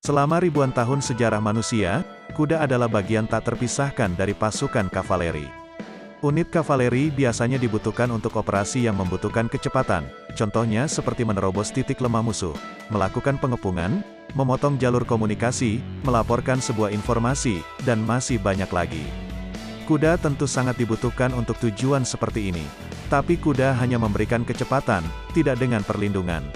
Selama ribuan tahun sejarah manusia, kuda adalah bagian tak terpisahkan dari pasukan kavaleri. Unit kavaleri biasanya dibutuhkan untuk operasi yang membutuhkan kecepatan, contohnya seperti menerobos titik lemah musuh, melakukan pengepungan, memotong jalur komunikasi, melaporkan sebuah informasi, dan masih banyak lagi. Kuda tentu sangat dibutuhkan untuk tujuan seperti ini. Tapi kuda hanya memberikan kecepatan, tidak dengan perlindungan.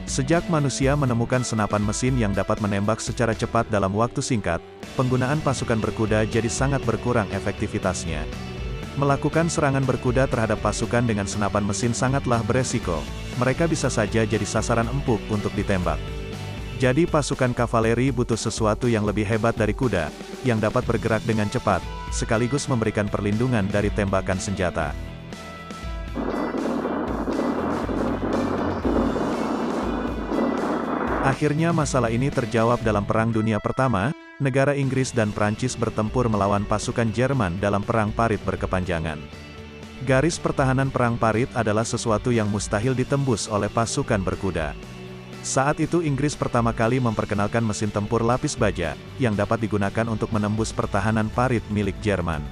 Sejak manusia menemukan senapan mesin yang dapat menembak secara cepat dalam waktu singkat, penggunaan pasukan berkuda jadi sangat berkurang efektivitasnya. Melakukan serangan berkuda terhadap pasukan dengan senapan mesin sangatlah beresiko. Mereka bisa saja jadi sasaran empuk untuk ditembak. Jadi pasukan kavaleri butuh sesuatu yang lebih hebat dari kuda, yang dapat bergerak dengan cepat, sekaligus memberikan perlindungan dari tembakan senjata. Akhirnya masalah ini terjawab dalam Perang Dunia Pertama, negara Inggris dan Prancis bertempur melawan pasukan Jerman dalam Perang Parit berkepanjangan. Garis pertahanan Perang Parit adalah sesuatu yang mustahil ditembus oleh pasukan berkuda. Saat itu Inggris pertama kali memperkenalkan mesin tempur lapis baja, yang dapat digunakan untuk menembus pertahanan parit milik Jerman.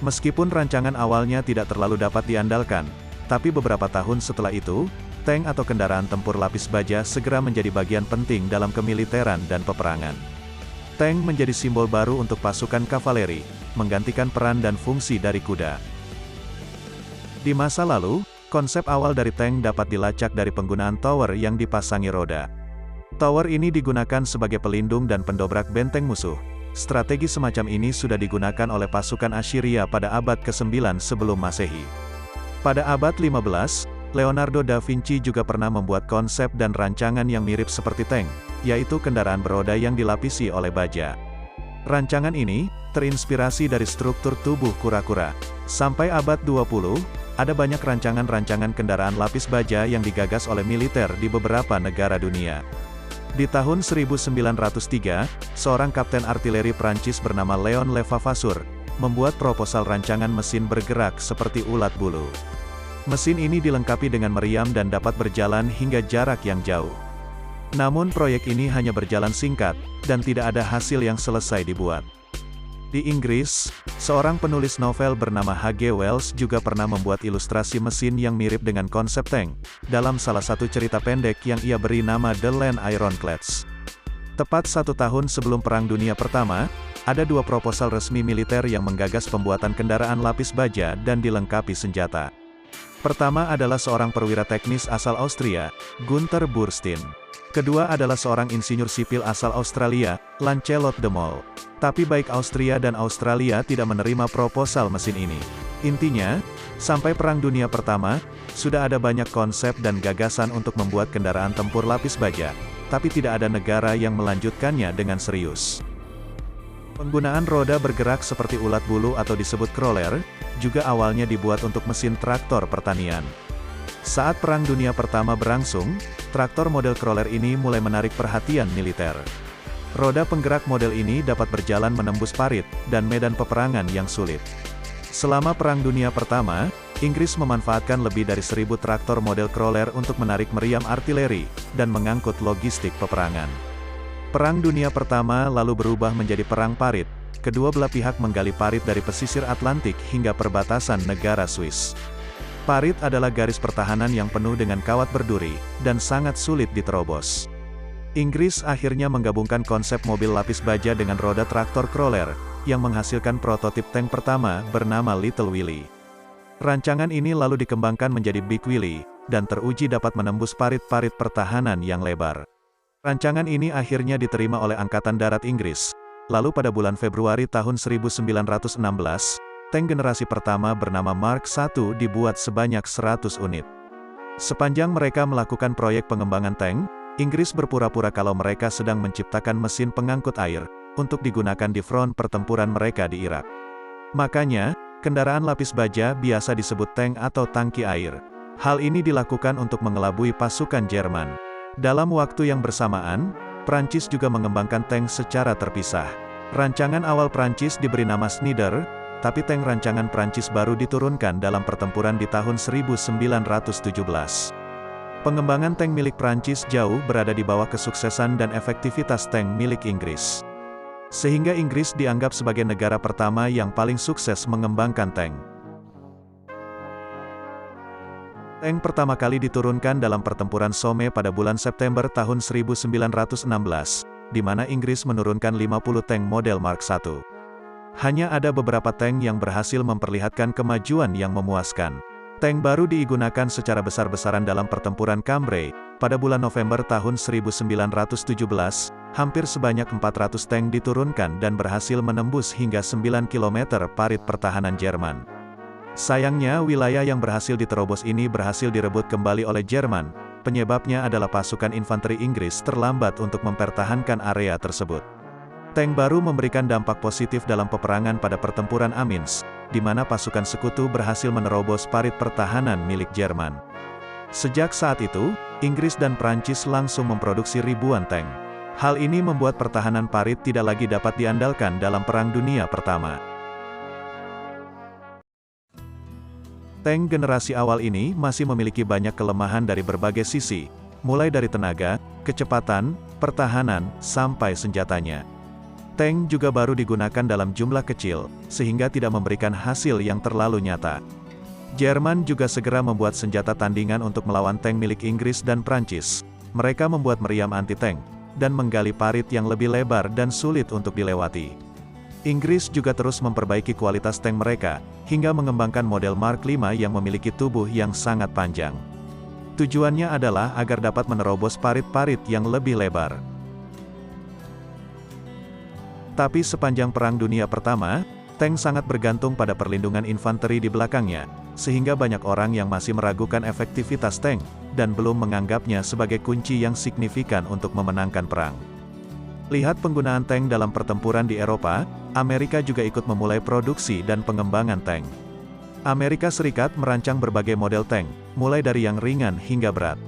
Meskipun rancangan awalnya tidak terlalu dapat diandalkan, tapi beberapa tahun setelah itu, tank atau kendaraan tempur lapis baja segera menjadi bagian penting dalam kemiliteran dan peperangan. Tank menjadi simbol baru untuk pasukan kavaleri, menggantikan peran dan fungsi dari kuda. Di masa lalu, konsep awal dari tank dapat dilacak dari penggunaan tower yang dipasangi roda. Tower ini digunakan sebagai pelindung dan pendobrak benteng musuh. Strategi semacam ini sudah digunakan oleh pasukan Assyria pada abad ke-9 sebelum Masehi. Pada abad 15, Leonardo da Vinci juga pernah membuat konsep dan rancangan yang mirip seperti tank, yaitu kendaraan beroda yang dilapisi oleh baja. Rancangan ini terinspirasi dari struktur tubuh kura-kura. Sampai abad 20, ada banyak rancangan-rancangan kendaraan lapis baja yang digagas oleh militer di beberapa negara dunia. Di tahun 1903, seorang kapten artileri Prancis bernama Léon Lefavasseur membuat proposal rancangan mesin bergerak seperti ulat bulu. Mesin ini dilengkapi dengan meriam dan dapat berjalan hingga jarak yang jauh. Namun proyek ini hanya berjalan singkat, dan tidak ada hasil yang selesai dibuat. Di Inggris, seorang penulis novel bernama H.G. Wells juga pernah membuat ilustrasi mesin yang mirip dengan konsep tank, dalam salah satu cerita pendek yang ia beri nama The Land Ironclads. Tepat 1 tahun sebelum Perang Dunia Pertama, ada 2 proposal resmi militer yang menggagas pembuatan kendaraan lapis baja dan dilengkapi senjata. Pertama adalah seorang perwira teknis asal Austria, Gunther Burstein. Kedua adalah seorang insinyur sipil asal Australia, Lancelot de Mol. Tapi baik Austria dan Australia tidak menerima proposal mesin ini. Intinya, sampai Perang Dunia Pertama, sudah ada banyak konsep dan gagasan untuk membuat kendaraan tempur lapis baja, tapi tidak ada negara yang melanjutkannya dengan serius. Penggunaan roda bergerak seperti ulat bulu atau disebut crawler, juga awalnya dibuat untuk mesin traktor pertanian. Saat Perang Dunia Pertama berlangsung, traktor model crawler ini mulai menarik perhatian militer. Roda penggerak model ini dapat berjalan menembus parit dan medan peperangan yang sulit. Selama Perang Dunia Pertama, Inggris memanfaatkan lebih dari 1000 traktor model crawler untuk menarik meriam artileri dan mengangkut logistik peperangan. Perang Dunia Pertama lalu berubah menjadi Perang Parit. Kedua belah pihak menggali parit dari pesisir Atlantik hingga perbatasan negara Swiss. Parit adalah garis pertahanan yang penuh dengan kawat berduri, dan sangat sulit diterobos. Inggris akhirnya menggabungkan konsep mobil lapis baja dengan roda traktor crawler, yang menghasilkan prototip tank pertama bernama Little Willie. Rancangan ini lalu dikembangkan menjadi Big Willie, dan teruji dapat menembus parit-parit pertahanan yang lebar. Rancangan ini akhirnya diterima oleh Angkatan Darat Inggris. Lalu pada bulan Februari tahun 1916, tank generasi pertama bernama Mark I dibuat sebanyak 100 unit. Sepanjang mereka melakukan proyek pengembangan tank, Inggris berpura-pura kalau mereka sedang menciptakan mesin pengangkut air, untuk digunakan di front pertempuran mereka di Irak. Makanya, kendaraan lapis baja biasa disebut tank atau tangki air. Hal ini dilakukan untuk mengelabui pasukan Jerman. Dalam waktu yang bersamaan, Prancis juga mengembangkan tank secara terpisah. Rancangan awal Prancis diberi nama Schneider, tapi tank rancangan Prancis baru diturunkan dalam pertempuran di tahun 1917. Pengembangan tank milik Prancis jauh berada di bawah kesuksesan dan efektivitas tank milik Inggris. Sehingga Inggris dianggap sebagai negara pertama yang paling sukses mengembangkan tank. Tank pertama kali diturunkan dalam pertempuran Somme pada bulan September tahun 1916, di mana Inggris menurunkan 50 tank model Mark I. Hanya ada beberapa tank yang berhasil memperlihatkan kemajuan yang memuaskan. Tank baru digunakan secara besar-besaran dalam pertempuran Cambrai, pada bulan November tahun 1917, hampir sebanyak 400 tank diturunkan dan berhasil menembus hingga 9 km parit pertahanan Jerman. Sayangnya wilayah yang berhasil diterobos ini berhasil direbut kembali oleh Jerman, penyebabnya adalah pasukan infanteri Inggris terlambat untuk mempertahankan area tersebut. Tank baru memberikan dampak positif dalam peperangan pada pertempuran Amiens, di mana pasukan sekutu berhasil menerobos parit pertahanan milik Jerman. Sejak saat itu, Inggris dan Prancis langsung memproduksi ribuan tank. Hal ini membuat pertahanan parit tidak lagi dapat diandalkan dalam Perang Dunia Pertama. Tank generasi awal ini masih memiliki banyak kelemahan dari berbagai sisi, mulai dari tenaga, kecepatan, pertahanan, sampai senjatanya. Tank juga baru digunakan dalam jumlah kecil, sehingga tidak memberikan hasil yang terlalu nyata. Jerman juga segera membuat senjata tandingan untuk melawan tank milik Inggris dan Prancis. Mereka membuat meriam anti-tank, dan menggali parit yang lebih lebar dan sulit untuk dilewati. Inggris juga terus memperbaiki kualitas tank mereka, hingga mengembangkan model Mark V yang memiliki tubuh yang sangat panjang. Tujuannya adalah agar dapat menerobos parit-parit yang lebih lebar. Tapi sepanjang Perang Dunia Pertama, tank sangat bergantung pada perlindungan infanteri di belakangnya, sehingga banyak orang yang masih meragukan efektivitas tank, dan belum menganggapnya sebagai kunci yang signifikan untuk memenangkan perang. Lihat penggunaan tank dalam pertempuran di Eropa, Amerika juga ikut memulai produksi dan pengembangan tank. Amerika Serikat merancang berbagai model tank, mulai dari yang ringan hingga berat.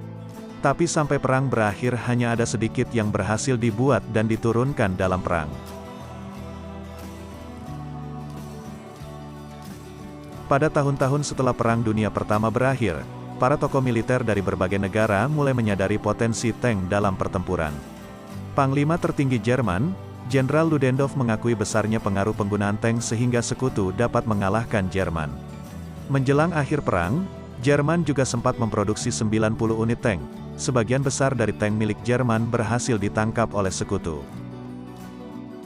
Tapi sampai perang berakhir hanya ada sedikit yang berhasil dibuat dan diturunkan dalam perang. Pada tahun-tahun setelah Perang Dunia Pertama berakhir, para tokoh militer dari berbagai negara mulai menyadari potensi tank dalam pertempuran. Panglima tertinggi Jerman, Jenderal Ludendorff mengakui besarnya pengaruh penggunaan tank sehingga sekutu dapat mengalahkan Jerman. Menjelang akhir perang, Jerman juga sempat memproduksi 90 unit tank. Sebagian besar dari tank milik Jerman berhasil ditangkap oleh sekutu.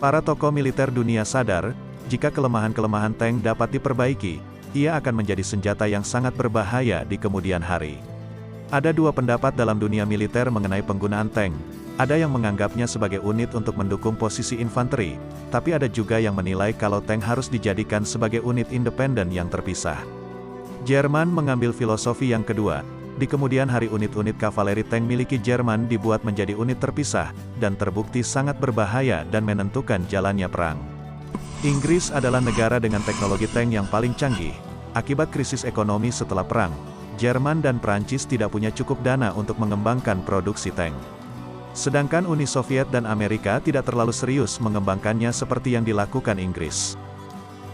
Para tokoh militer dunia sadar, jika kelemahan-kelemahan tank dapat diperbaiki, ia akan menjadi senjata yang sangat berbahaya di kemudian hari. Ada dua pendapat dalam dunia militer mengenai penggunaan tank. Ada yang menganggapnya sebagai unit untuk mendukung posisi infanteri, tapi ada juga yang menilai kalau tank harus dijadikan sebagai unit independen yang terpisah. Jerman mengambil filosofi yang kedua. Di kemudian hari unit-unit kavaleri tank miliki Jerman dibuat menjadi unit terpisah, dan terbukti sangat berbahaya dan menentukan jalannya perang. Inggris adalah negara dengan teknologi tank yang paling canggih. Akibat krisis ekonomi setelah perang, Jerman dan Prancis tidak punya cukup dana untuk mengembangkan produksi tank. Sedangkan Uni Soviet dan Amerika tidak terlalu serius mengembangkannya seperti yang dilakukan Inggris.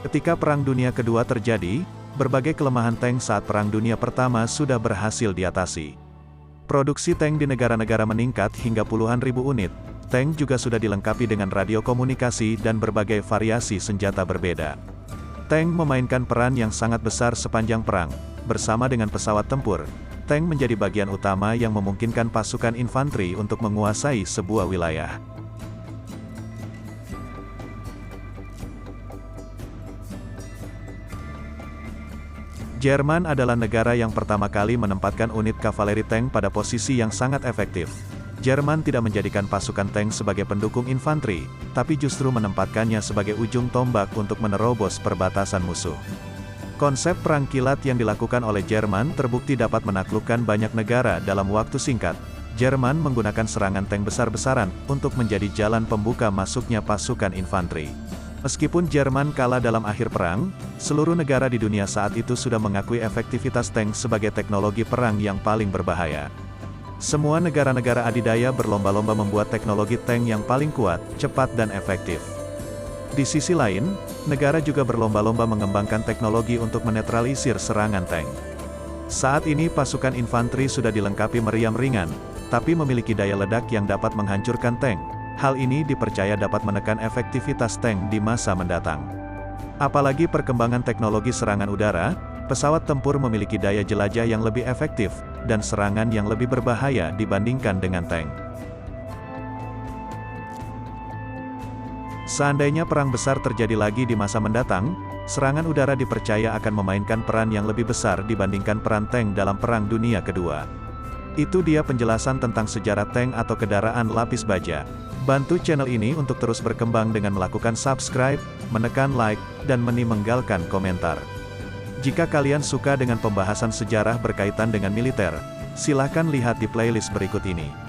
Ketika Perang Dunia Kedua terjadi, berbagai kelemahan tank saat Perang Dunia Pertama sudah berhasil diatasi. Produksi tank di negara-negara meningkat hingga puluhan ribu unit. Tank juga sudah dilengkapi dengan radio komunikasi dan berbagai variasi senjata berbeda. Tank memainkan peran yang sangat besar sepanjang perang. Bersama dengan pesawat tempur, tank menjadi bagian utama yang memungkinkan pasukan infanteri untuk menguasai sebuah wilayah. Jerman adalah negara yang pertama kali menempatkan unit kavaleri tank pada posisi yang sangat efektif. Jerman tidak menjadikan pasukan tank sebagai pendukung infanteri, tapi justru menempatkannya sebagai ujung tombak untuk menerobos perbatasan musuh. Konsep perang kilat yang dilakukan oleh Jerman terbukti dapat menaklukkan banyak negara dalam waktu singkat. Jerman menggunakan serangan tank besar-besaran untuk menjadi jalan pembuka masuknya pasukan infanteri. Meskipun Jerman kalah dalam akhir perang, seluruh negara di dunia saat itu sudah mengakui efektivitas tank sebagai teknologi perang yang paling berbahaya. Semua negara-negara adidaya berlomba-lomba membuat teknologi tank yang paling kuat, cepat dan efektif. Di sisi lain, negara juga berlomba-lomba mengembangkan teknologi untuk menetralisir serangan tank. Saat ini pasukan infanteri sudah dilengkapi meriam ringan, tapi memiliki daya ledak yang dapat menghancurkan tank. Hal ini dipercaya dapat menekan efektivitas tank di masa mendatang. Apalagi perkembangan teknologi serangan udara, pesawat tempur memiliki daya jelajah yang lebih efektif, dan serangan yang lebih berbahaya dibandingkan dengan tank. Seandainya perang besar terjadi lagi di masa mendatang, serangan udara dipercaya akan memainkan peran yang lebih besar dibandingkan peran tank dalam Perang Dunia Kedua. Itu dia penjelasan tentang sejarah tank atau kendaraan lapis baja. Bantu channel ini untuk terus berkembang dengan melakukan subscribe, menekan like, dan meninggalkan komentar. Jika kalian suka dengan pembahasan sejarah berkaitan dengan militer, silakan lihat di playlist berikut ini.